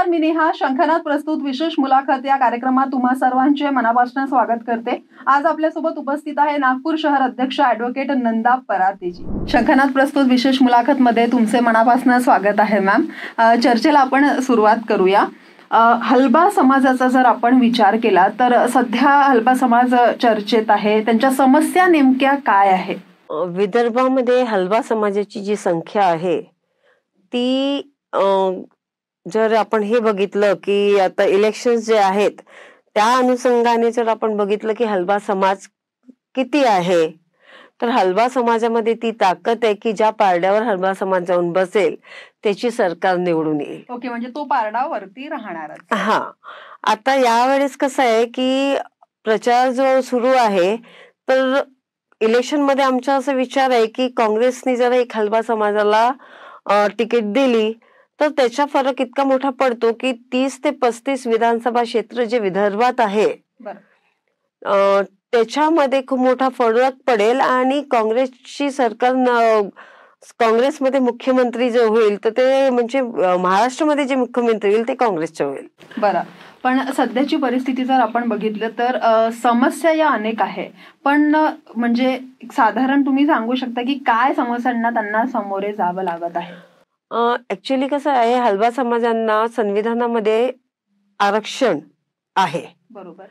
नमस्कार, मी नेहा. शंखनाद प्रस्तुत विशेष मुलाखत या कार्यक्रमात तुम्हा सर्वांचे मनापासून स्वागत करते. आज आपल्यासोबत उपस्थित आहे नागपूर शहर अध्यक्ष ॲडव्होकेट नंदा परातेजी. शंखनाद प्रस्तुत विशेष मुलाखत मध्ये तुमचे मनापासून स्वागत आहे मॅम. चर्चेला आपण सुरुवात करूया. हलबा समाजाचा जर आपण विचार केला तर सध्या हलबा समाज चर्चेत आहे. त्यांच्या समस्या नेमक्या काय आहे? विदर्भामध्ये हलबा समाजाची जी संख्या आहे ती जर आपण हे बघितलं की आता इलेक्शन जे आहेत त्या अनुषंगाने जर आपण बघितलं की हलबा समाज किती आहे, तर हलबा समाजामध्ये ती ताकद आहे की ज्या पारड्यावर हलबा समाज जाऊन बसेल त्याची सरकार निवडून येईल. ओके, म्हणजे तो पारडा वरती राहणार. हा, आता यावेळेस कसं आहे की प्रचार जो सुरू आहे तर इलेक्शन मध्ये आमचा असा विचार आहे की काँग्रेसने जर एक हलबा समाजाला तिकीट दिली तर त्याचा फरक इतका मोठा पडतो की 30 ते 35 विधानसभा क्षेत्र जे विदर्भात आहे त्याच्यामध्ये खूप मोठा फरक पडेल आणि काँग्रेसची सरकार काँग्रेसमध्ये मुख्यमंत्री जे होईल तर ते म्हणजे महाराष्ट्रामध्ये जे मुख्यमंत्री होईल ते काँग्रेसचे होईल. बरं, पण सध्याची परिस्थिती जर आपण बघितलं तर समस्या या अनेक आहे, पण म्हणजे साधारण तुम्ही सांगू शकता की काय समस्यांना त्यांना सामोरे जावं लागत आहे? ऍक्च्युली कसं आहे, हलबा समाजांना संविधानामध्ये आरक्षण आहे. बरोबर.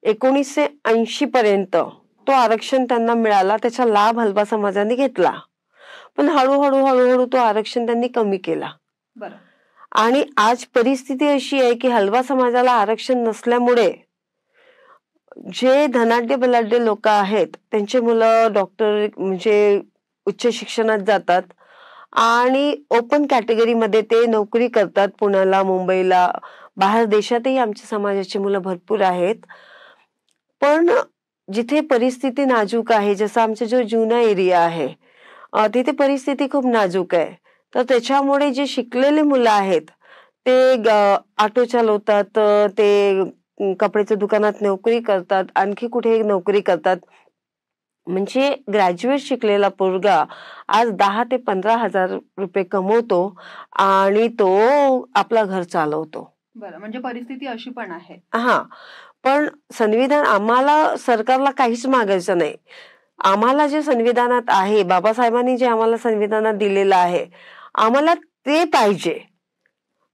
1980 पर्यंत तो आरक्षण त्यांना मिळाला, त्याचा लाभ हलबा समाजाने घेतला. पण हळूहळू तो आरक्षण त्यांनी कमी केला. बरं. आणि आज परिस्थिती अशी आहे की हलबा समाजाला आरक्षण नसल्यामुळे जे धनाढ्य बलाढ्य लोक आहेत त्यांचे मुलं डॉक्टर म्हणजे उच्च शिक्षणात जातात आणि ओपन कॅटेगरीमध्ये ते नोकरी करतात. पुण्याला, मुंबईला, बाहेर देशातही आमच्या समाजाची मुलं भरपूर आहेत. पण जिथे परिस्थिती नाजूक आहे, जसं आमचा जो जुना एरिया आहे तिथे परिस्थिती खूप नाजूक आहे, तर त्याच्यामुळे जे शिकलेले मुलं आहेत ते ऑटो चालवतात, ते कपड्याच्या दुकानात नोकरी करतात, आणखी कुठे नोकरी करतात. म्हणजे ग्रॅज्युएट शिकलेला पोरगा आज 10 ते 15 हजार रुपये कमवतो आणि तो आपला घर चालवतो. बरं, म्हणजे परिस्थिती अशी पण आहे. हा, पण संविधान आम्हाला सरकारला काहीच मागायचं नाही. आम्हाला जे संविधानात आहे, बाबासाहेबांनी जे आम्हाला संविधानात दिलेलं आहे आम्हाला ते पाहिजे.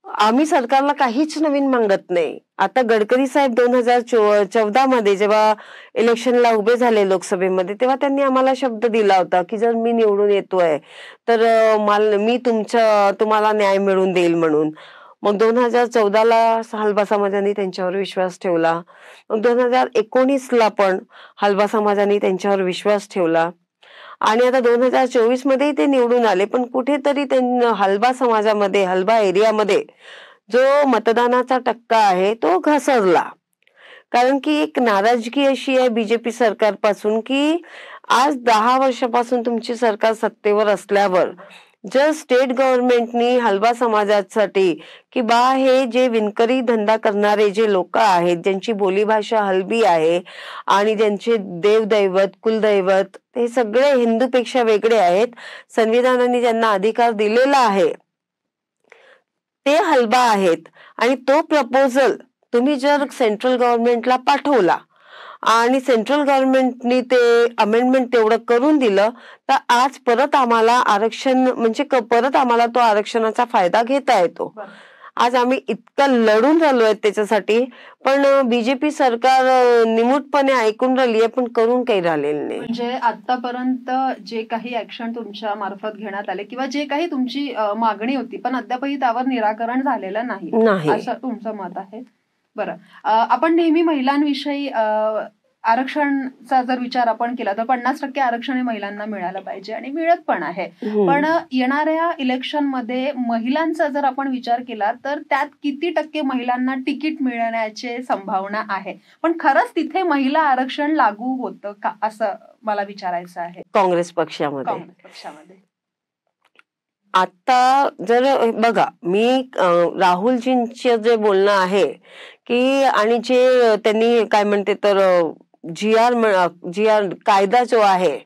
आम्ही सरकारला काहीच नवीन मागत नाही. आता गडकरी साहेब 2014 मध्ये जेव्हा इलेक्शनला उभे झाले लोकसभेमध्ये तेव्हा त्यांनी आम्हाला शब्द दिला होता की जर मी निवडून येतोय तर मी तुम्हाला न्याय मिळवून देईल म्हणून. मग 2014ला हलबा समाजाने त्यांच्यावर विश्वास ठेवला. मग 2019ला पण हलबा समाजाने त्यांच्यावर विश्वास ठेवला आणि आता 2024 मध्ये ते निवडून आले. पण कुठेतरी त्यांनी हलबा समाजामध्ये, हलबा एरियामध्ये जो मतदानाचा टक्का आहे तो घसरला. कारण की एक नाराजगी अशी आहे बीजेपी सरकारपासून की आज 10 वर्षापासून तुमची सरकार सत्तेवर असल्यावर जर स्टेट गव्हर्नमेंटनी हलबा समाजासाठी की हे जे विणकरी धंदा करणारे जे लोक आहेत, ज्यांची बोलीभाषा हलबी आहे आणि ज्यांचे देवदैवत, कुलदैवत हे सगळे हिंदूपेक्षा वेगळे आहेत, संविधानाने ज्यांना अधिकार दिलेला आहे ते हलबा आहेत. आणि तो प्रपोजल तुम्ही जर सेंट्रल गव्हर्नमेंटला पाठवला आणि सेंट्रल गव्हर्नमेंटनी ते अमेंडमेंट तेवढं करून दिलं तर आज परत आम्हाला आरक्षण म्हणजे परत आम्हाला तो आरक्षणाचा फायदा घेता येतो. आज आम्ही इतकं लढून राहिलोय त्याच्यासाठी, पण बीजेपी सरकार निमूटपणे ऐकून राहिली आहे पण करून काही राहिलेलं नाही. म्हणजे आतापर्यंत जे काही ऍक्शन तुमच्या मार्फत घेण्यात आले किंवा जे काही तुमची मागणी होती पण अद्यापही त्यावर निराकरण झालेलं नाही असं तुमचं मत आहे. बरं, आपण नेहमी महिलांविषयी आरक्षणचा जर विचार आपण केला तर 50% आरक्षण हे महिलांना मिळालं पाहिजे आणि मिळत पण आहे. पण येणाऱ्या इलेक्शन मध्ये महिलांचा जर आपण विचार केला तर त्यात किती टक्के महिलांना तिकीट मिळण्याची संभावना आहे? पण खरंच तिथे महिला आरक्षण लागू होतं का असं मला विचारायचं आहे. काँग्रेस पक्षामध्ये आता जर बघा, मी राहुलजींचं जे बोलणं आहे की आणि जे त्यांनी काय म्हणते तर जी आर कायदा जो आहे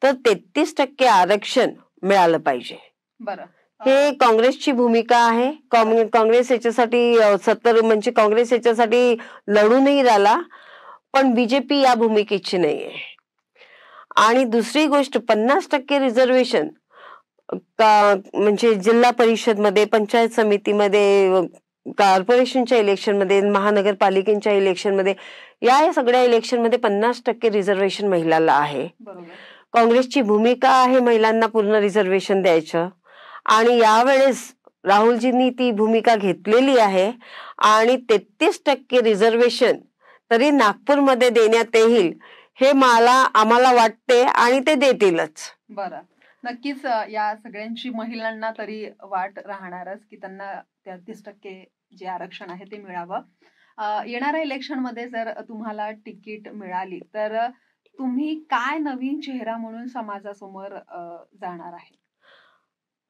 तर 33% आरक्षण मिळालं पाहिजे. बरं, हे काँग्रेसची भूमिका आहे. काँग्रेस याच्यासाठी म्हणजे काँग्रेस याच्यासाठी लढूनही राहिला, पण बीजेपी या भूमिकेची नाहीये. आणि दुसरी गोष्ट 50% रिझर्वेशन म्हणजे जिल्हा परिषदमध्ये, पंचायत समितीमध्ये, कॉर्पोरेशनच्या इलेक्शनमध्ये, महानगरपालिकेच्या इलेक्शनमध्ये, या सगळ्या इलेक्शनमध्ये 50% रिझर्वेशन महिलाला आहे. काँग्रेसची भूमिका आहे महिलांना पूर्ण रिझर्वेशन द्यायचं, आणि यावेळेस राहुलजींनी ती भूमिका घेतलेली आहे. आणि 33% रिझर्वेशन तरी नागपूरमध्ये देण्यात येईल हे आम्हाला वाटते, आणि ते देतीलच. बरं, नक्कीच या सगळ्यांची महिलांना तरी वाट राहणारच की त्यांना 33% जे आरक्षण आहे ते मिळावं. येणाऱ्या इलेक्शन मध्ये जर तुम्हाला तिकीट मिळाली तर तुम्ही काय नवीन चेहरा म्हणून समाजासमोर जाणार आहे?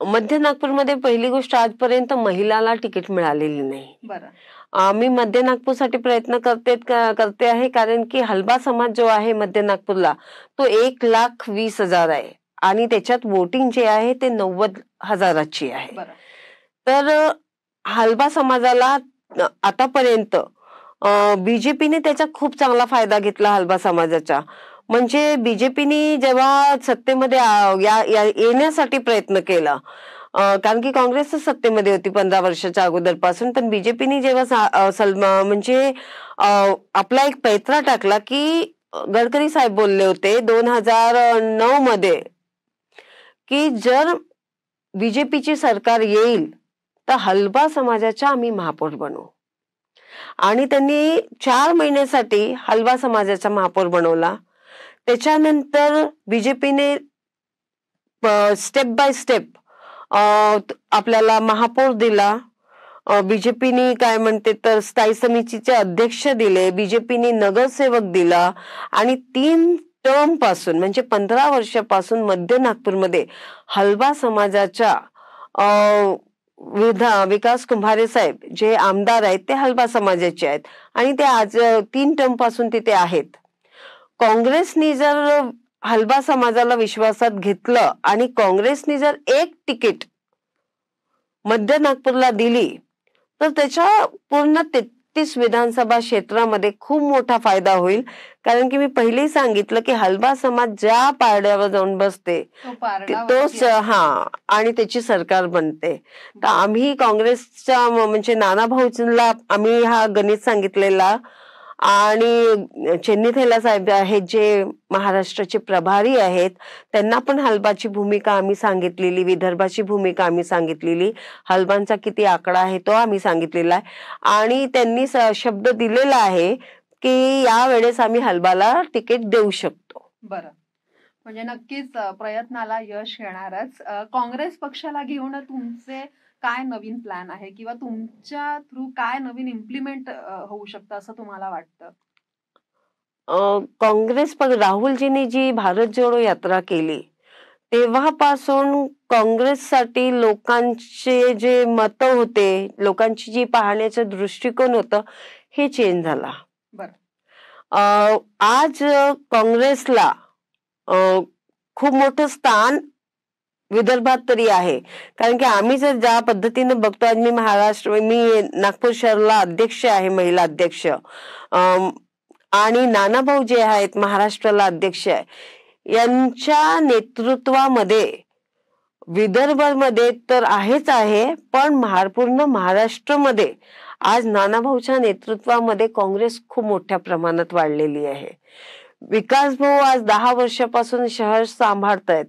मध्य नागपूरमध्ये पहिली गोष्ट, आजपर्यंत महिलाला तिकीट मिळालेली नाही. बरं, मी मध्य नागपूरसाठी प्रयत्न करते आहे, कारण की हलबा समाज जो आहे मध्य नागपूरला तो 1,20,000 आहे, आणि त्याच्यात वोटिंग जे आहे ते 90,000ची आहे. तर हलबा समाजाला आतापर्यंत बीजेपीने त्याचा खूप चांगला फायदा घेतला हलबा समाजाचा. म्हणजे बीजेपीने जेव्हा सत्तेमध्ये येण्यासाठी प्रयत्न केला, कारण की काँग्रेस सत्तेमध्ये होती 15 वर्षाच्या अगोदरपासून, पण बीजेपीने जेव्हा म्हणजे आपला एक पैत्रा टाकला की गडकरी साहेब बोलले होते 2009 मध्ये की जर बीजेपीची सरकार येईल तर हलबा समाजाच्या आम्ही महापौर बनवू. आणि त्यांनी 4 महिन्यासाठी हलबा समाजाचा महापौर बनवला. त्याच्यानंतर बीजेपीने स्टेप बाय स्टेप आपल्याला महापौर दिला. बीजेपीने काय म्हणते तर स्थायी समितीचे अध्यक्ष दिले, बीजेपीने नगरसेवक दिला, आणि 3 टर्म पासून म्हणजे 15 वर्षापासून मध्य नागपूरमध्ये हलबा समाजाच्या विकास कुंभारे साहेब जे आमदार आहेत ते हलबा समाजाचे आहेत, आणि ते आज 3 टर्म पासून तिथे आहेत. काँग्रेसनी जर हलबा समाजाला विश्वासात घेतलं आणि काँग्रेसनी जर एक तिकीट मध्य नागपूरला दिली तर त्याच्या पूर्ण 33 विधानसभा क्षेत्रामध्ये खूप मोठा फायदा होईल. कारण की मी पहिलेही सांगितलं की हलबा समाज ज्या पारड्यावर जाऊन बसते तोच आणि त्याची सरकार बनते. तर आम्ही काँग्रेसच्या म्हणजे नाना भाऊंना आम्ही हा गणित सांगितलेला, आणि चेन्नी थैला साहेब आहेत जे महाराष्ट्राचे प्रभारी आहेत त्यांना पण हलबाची भूमिका आम्ही सांगितलेली, विदर्भाची भूमिका आम्ही सांगितलेली, हलबांचा किती आकडा आहे तो आम्ही सांगितलेला आहे, आणि त्यांनी शब्द दिलेला आहे की यावेळेस आम्ही हलबाला तिकीट देऊ शकतो. बरं, म्हणजे नक्कीच प्रयत्नाला यश येणारच. काँग्रेस पक्षाला घेऊन तुमचे काय नवीन प्लॅन आहे, किंवा तुमच्या थ्रू काय नवीन इम्प्लिमेंट होऊ शकतं असं तुम्हाला वाटतं? काँग्रेस राहुलजींनी जी भारत जोडो यात्रा केली तेव्हापासून काँग्रेससाठी लोकांचे जे मत होते, लोकांची जी पाहण्याचा दृष्टिकोन होतं हे चेंज झाला. आज काँग्रेसला खूप मोठं स्थान विदर्भात तरी आहे, कारण की आम्ही जर ज्या पद्धतीने बघतो, आज मी नागपूर शहराला अध्यक्ष आहे, महिला अध्यक्ष, आणि नानाभाऊ जे आहेत महाराष्ट्राला अध्यक्ष आहे, यांच्या नेतृत्वामध्ये विदर्भामध्ये तर आहेच आहे, पण पूर्ण महाराष्ट्रामध्ये आज नानाभाऊच्या नेतृत्वामध्ये काँग्रेस खूप मोठ्या प्रमाणात वाढलेली आहे. विकास भाऊ आज 10 वर्षापासून शहर सांभाळतायत,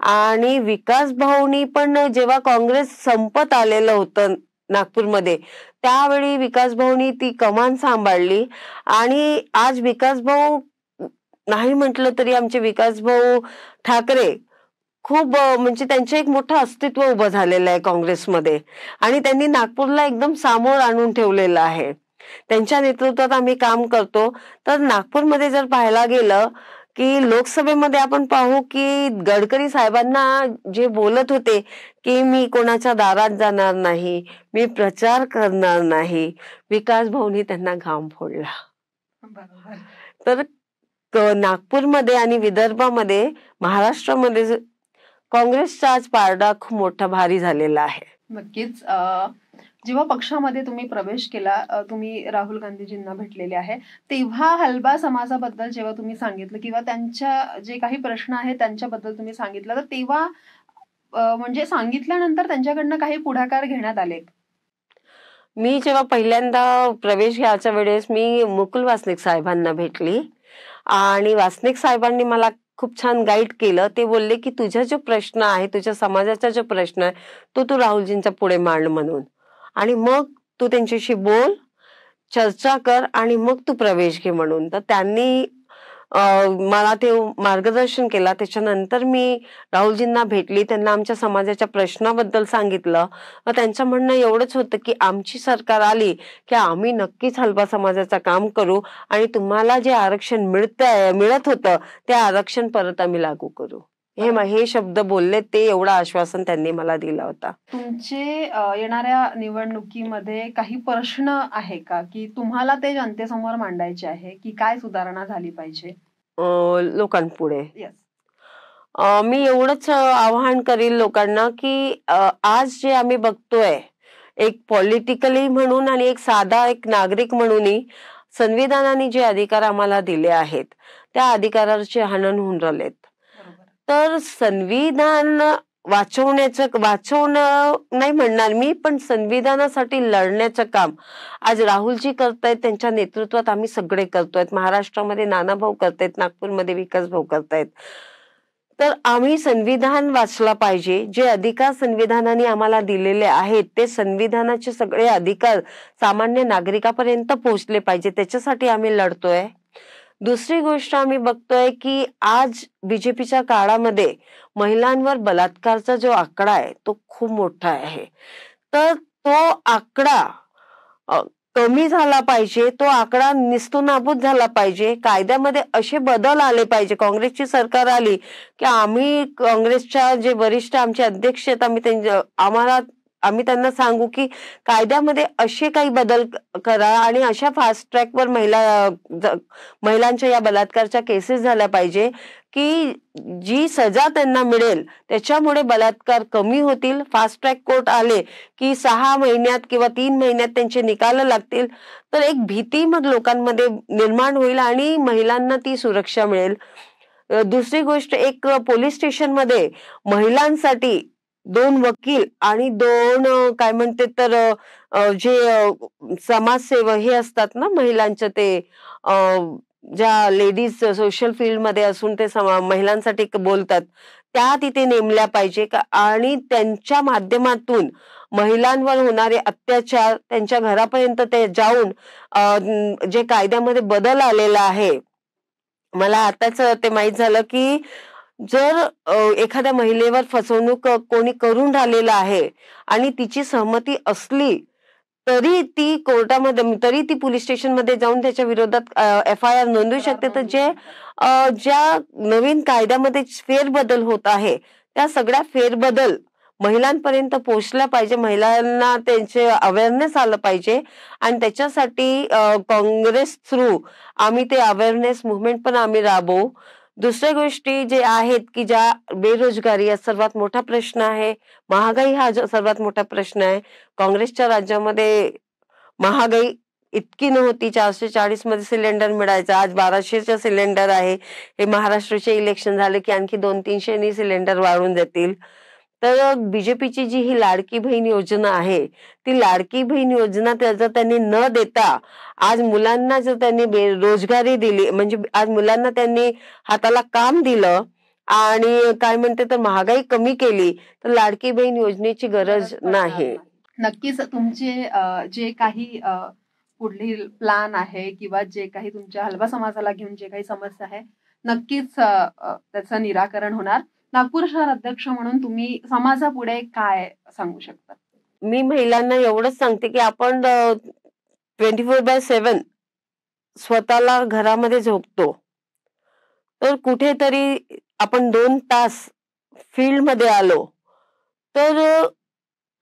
आणि विकास भाऊनी पण जेव्हा काँग्रेस संपत आलेलं होतं नागपूरमध्ये त्यावेळी विकास भाऊनी ती कमान सांभाळली, आणि आज विकास भाऊ नाही म्हटलं तरी आमचे विकास भाऊ ठाकरे खूप म्हणजे त्यांचं एक मोठं अस्तित्व उभं झालेलं आहे काँग्रेसमध्ये, आणि त्यांनी नागपूरला एकदम सामोर आणून ठेवलेलं आहे. त्यांच्या नेतृत्वात आम्ही काम करतो. तर नागपूरमध्ये जर पाहायला गेलं की लोकसभेमध्ये आपण पाहू की गडकरी साहेबांना जे बोलत होते की मी कोणाच्या दारात जाणार नाही, मी प्रचार करणार नाही, विकास भाऊनी त्यांना घाम फोडला. तर नागपूरमध्ये आणि विदर्भामध्ये, महाराष्ट्रामध्ये काँग्रेसचा आज पारडा खूप मोठा भारी झालेला आहे. नक्कीच. जेव्हा पक्षामध्ये तुम्ही प्रवेश केला, तुम्ही राहुल गांधीजींना भेटलेले आहे, तेव्हा हलबा समाजाबद्दल जेव्हा तुम्ही सांगितलं किंवा त्यांच्या जे काही प्रश्न आहेत त्यांच्याबद्दल तुम्ही सांगितलं, तर तेव्हा म्हणजे सांगितल्यानंतर त्यांच्याकडनं काही पुढाकार घेण्यात आले? मी जेव्हा पहिल्यांदा प्रवेश घ्यायच्या वेळेस मी मुकुल वासनिक साहेबांना भेटली आणि वासनिक साहेबांनी मला खूप छान गाईड केलं. ते बोलले की तुझा जो प्रश्न आहे, तुझ्या समाजाचा जो प्रश्न आहे, तो तू राहुलजींच्या पुढे मांड म्हणून, आणि मग तू त्यांच्याशी बोल, चर्चा कर आणि मग तू प्रवेश घे म्हणून. तर त्यांनी मला ते मार्गदर्शन केलं. त्याच्यानंतर मी राहुलजींना भेटली, त्यांना आमच्या समाजाच्या प्रश्नाबद्दल सांगितलं. मग त्यांचं म्हणणं एवढंच होतं की आमची सरकार आली की आम्ही नक्कीच हलबा समाजाचं काम करू आणि तुम्हाला जे आरक्षण मिळत होतं ते आरक्षण परत आम्ही लागू करू. हे शब्द बोलले, ते एवढं आश्वासन त्यांनी मला दिलं होता. तुमचे येणाऱ्या निवडणुकीमध्ये काही प्रश्न आहे का, की तुम्हाला ते जनतेसमोर मांडायचे आहे, की काय सुधारणा झाली पाहिजे? लोकांपुढे येस. मी एवढंच आवाहन करील लोकांना की आज जे आम्ही बघतोय, एक पॉलिटिकली म्हणून आणि एक साधा एक नागरिक म्हणूनही संविधानाने जे अधिकार आम्हाला दिले आहेत त्या अधिकाराचे हनन होऊन राहिलेत. बरोबर. तर संविधान वाचवणं नाही म्हणणार मी, पण संविधानासाठी लढण्याचं काम आज राहुलजी करतायत, त्यांच्या नेतृत्वात आम्ही सगळे करतोय. महाराष्ट्रामध्ये नानाभाऊ करतायत, नागपूरमध्ये विकास भाऊ करतायत. तर आम्ही संविधान वाचला पाहिजे. जे अधिकार संविधानाने आम्हाला दिलेले आहेत ते संविधानाचे सगळे अधिकार सामान्य नागरिकापर्यंत पोहोचले पाहिजे, त्याच्यासाठी आम्ही लढतोय. दुसरी गोष्ट आम्ही बघतोय की आज बीजेपीच्या काळामध्ये महिलांवर बलात्कारचा जो आकडा आहे तो खूप मोठा आहे. तर तो आकडा कमी झाला पाहिजे, तो आकडा निस्तनाबूत झाला पाहिजे. कायद्यामध्ये असे बदल आले पाहिजे. काँग्रेसची सरकार आली की आम्ही काँग्रेसच्या जे वरिष्ठ आमचे अध्यक्ष आहेत, आम्ही त्यांना सांगू की कायद्यामध्ये असे काही बदल करा आणि अशा फास्ट ट्रॅकवर महिलांच्या या बलात्कारच्या केसेस झाल्या पाहिजे की जी सजा त्यांना मिळेल त्याच्यामुळे बलात्कार कमी होतील. फास्ट ट्रॅक कोर्ट आले की 6 महिन्यात किंवा 3 महिन्यात त्यांचे निकाल लागतील, तर एक भीती मग लोकांमध्ये निर्माण होईल आणि महिलांना ती सुरक्षा मिळेल. दुसरी गोष्ट, एक पोलीस स्टेशनमध्ये महिलांसाठी 2 वकील आणि 2 काय म्हणते तर जे समाजसेवक हे असतात ना महिलांच्या, ते ज्या लेडीज सोशल फील्ड मध्ये असून ते महिलांसाठी बोलतात, त्या तिथे नेमल्या पाहिजे का, आणि त्यांच्या माध्यमातून महिलांवर होणारे अत्याचार त्यांच्या घरापर्यंत ते जाऊन जे कायद्यामध्ये बदल आलेला आहे. मला आताच ते माहित झालं की जर एखाद्या महिलेवर फसवणूक कोणी करून राहिलेलं आहे आणि तिची सहमती असली तरी ती कोर्टामध्ये, तरी ती पोलीस स्टेशन मध्ये जाऊन त्याच्या विरोधात FIR नोंदवू शकते. तर ज्या नवीन कायद्यामध्ये फेरबदल होत आहे त्या सगळ्या फेरबदल महिलांपर्यंत पोहोचला पाहिजे, महिलांना त्यांचे अवेअरनेस आलं पाहिजे आणि त्याच्यासाठी काँग्रेस थ्रू आम्ही ते अवेअरनेस मुवमेंट पण आम्ही राबवू. दुसऱ्या गोष्टी जे आहेत की ज्या बेरोजगारी हा सर्वात मोठा प्रश्न आहे, महागाई हा सर्वात मोठा प्रश्न आहे. काँग्रेसच्या राज्यामध्ये महागाई इतकी नव्हती, 440 मध्ये सिलेंडर मिळायचा, आज 1200चा सिलेंडर आहे. हे महाराष्ट्राचे इलेक्शन झाले की आणखी 200-300 सिलेंडर वाढून जातील. तर बीजेपीची जी ही लाडकी बहीण योजना आहे, ती लाडकी बहीण योजना जर त्यांनी न देता आज मुलांना जर त्यांनी बेरोजगारी दिली, म्हणजे आज मुलांना त्यांनी हाताला काम दिलं आणि काय म्हणते तर महागाई कमी केली, तर लाडकी बहीण योजनेची गरज नाही. नक्कीच तुमचे जे काही पुढील प्लॅन आहे किंवा जे काही तुमच्या हलबा समाजाला घेऊन जे काही समस्या आहे, नक्कीच त्याचं निराकरण होणार. नागपूर शहर अध्यक्ष म्हणून तुम्ही समाजापुढे काय सांगू शकता? मी महिलांना एवढंच सांगते की आपण 24/7 स्वतःला घरामध्ये झोपतो, तर कुठेतरी आपण 2 तास फील्ड मध्ये आलो तर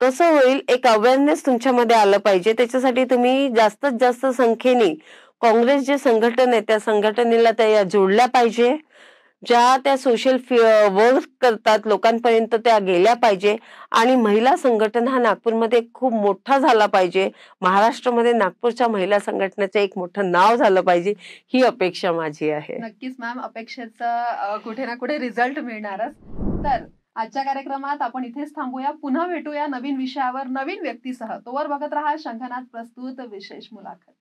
कसं होईल, एक अवेअरनेस तुमच्यामध्ये आलं पाहिजे. त्याच्यासाठी तुम्ही जास्तीत जास्त संख्येने काँग्रेस जे संघटन आहे त्या संघटनेला त्या जोडल्या पाहिजे. ज्या त्या सोशल वर्क करतात लोकांपर्यंत त्या गेल्या पाहिजे आणि महिला संघटन हा नागपूरमध्ये खूप मोठा झाला पाहिजे. महाराष्ट्रामध्ये नागपूरच्या महिला संघटनेचं एक मोठं नाव झालं पाहिजे, ही अपेक्षा माझी आहे. नक्कीच मॅम, अपेक्षेचा कुठे ना कुठे रिझल्ट मिळणारच. तर आजच्या कार्यक्रमात आपण इथेच थांबूया. पुन्हा भेटूया नवीन विषयावर नवीन व्यक्तीसह. तोवर बघत रहा शंखनाद प्रस्तुत विशेष मुलाखत.